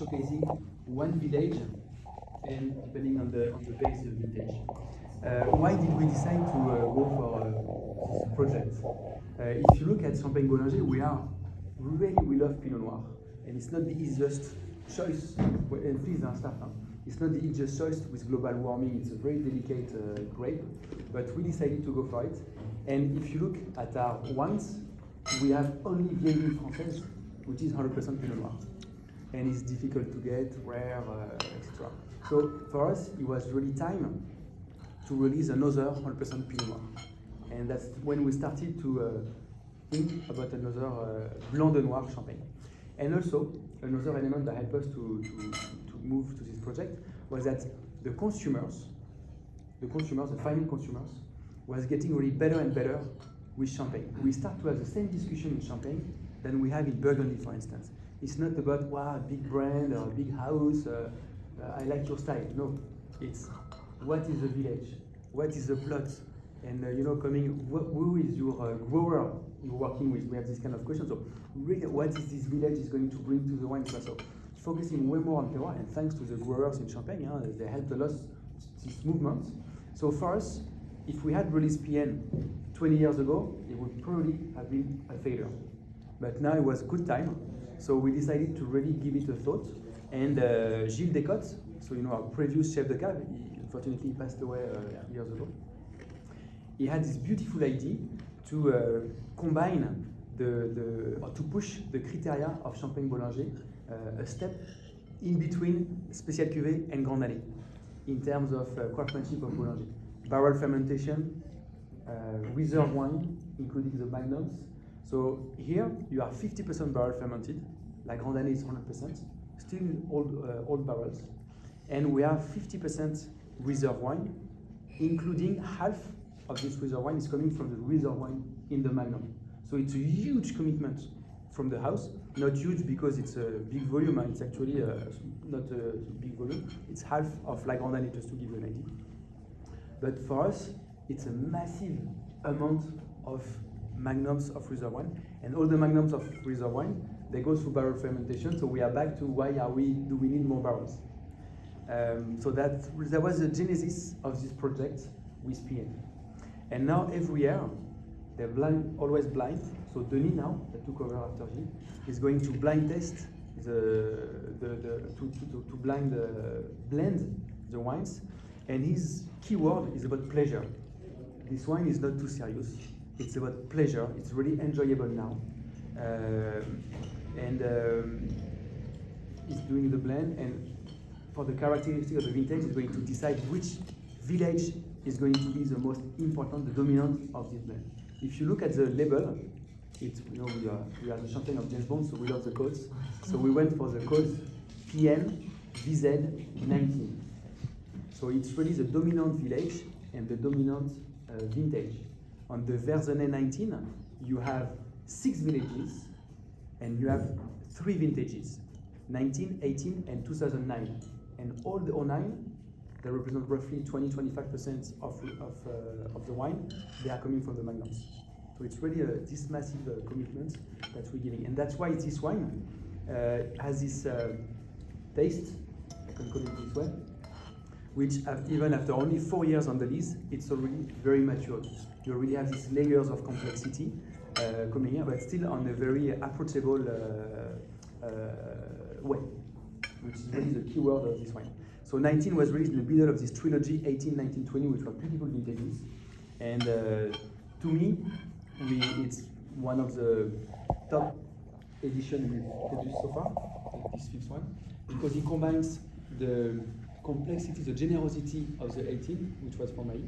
showcasing one village and depending on the base vintage. Why did we decide to go for this project? If you look at Champagne Bollinger, we love Pinot Noir, and it's not the easiest choice. And please start. It's not the easiest choice with global warming. It's a very delicate grape, but we decided to go for it. And if you look at our wines, we have only Vieille Française, which is 100% Pinot Noir, and it's difficult to get, rare, etc. So for us, it was really time to release another 100% Pinot Noir, and that's when we started to think about another Blanc de Noir champagne. And also another element that helped us to move to this project was that the final consumers, was getting really better and better with champagne. We start to have the same discussion in Champagne than we have in Burgundy, for instance. It's not about, wow, a big brand or a big house, I like your style. No, it's what is the village? What is the plot? And who is your grower you're working with? We have this kind of question. So really, what is this village is going to bring to the wine? So focusing way more on terroir, and thanks to the growers in Champagne, they helped a lot this movement. So for us, if we had released PN 20 years ago, it would probably have been a failure. But now it was a good time, so we decided to really give it a thought. And Gilles Descotes, so our previous chef de cave, unfortunately passed away years ago. He had this beautiful idea to combine or to push the criteria of Champagne Bollinger a step in between Spécial Cuvée and Grand Année in terms of craftsmanship of Bollinger. Barrel fermentation, reserve wine, including the magnums. So here you are 50% barrel fermented, like Grand Année is 100%, still old barrels. And we have 50% reserve wine, including half of this reserve wine is coming from the reserve wine in the magnum. So it's a huge commitment from the house, not huge because it's a big volume, it's actually not a big volume, it's half of La Grande Année, just to give you an idea. But for us, it's a massive amount of magnums of reserve wine, and all the magnums of reserve wine, they go through barrel fermentation, so we are back to why do we need more barrels? So that was the genesis of this project with PN. And now every year, they're always blind. So Denis now, that took over after Gilles, is going to blind test to blend the wines. And his key word is about pleasure. This wine is not too serious. It's about pleasure. It's really enjoyable now. He's doing the blend, and for the characteristic of the vintage, he's going to decide which village is going to be the most important, the dominant of this blend. If you look at the label, we are the champagne of James Bond, so we love the codes. So we went for the codes PNVZ 19. So it's really the dominant village and the dominant vintage. On the Verxenay 19, you have 6 villages and you have 3 vintages, 19, 18, and 2009. And all the 09, they represent roughly 20-25% of the wine. They are coming from the magnums. So it's really this massive commitment that we're giving. And that's why this wine has this taste, I can call it this way, which even after only 4 years on the lease, it's already very matured. You already have these layers of complexity coming here, but still on a very approachable way, which is really the key word of this wine. So 19 was released in the middle of this trilogy, 18, 19, 20, which were beautiful vintages. And to me, it's one of the top editions we've produced so far, like this 5th one, because it combines the complexity, the generosity of the 18, which was for Maï,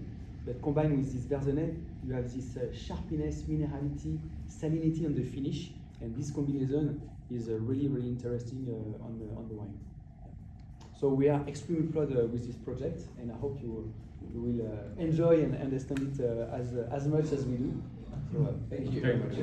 but combined with this Verxenay, you have this sharpness, minerality, salinity on the finish, and this combination is really, really interesting on the wine. So we are extremely proud with this project, and I hope you will enjoy and understand it as much as we do. So thank you very much.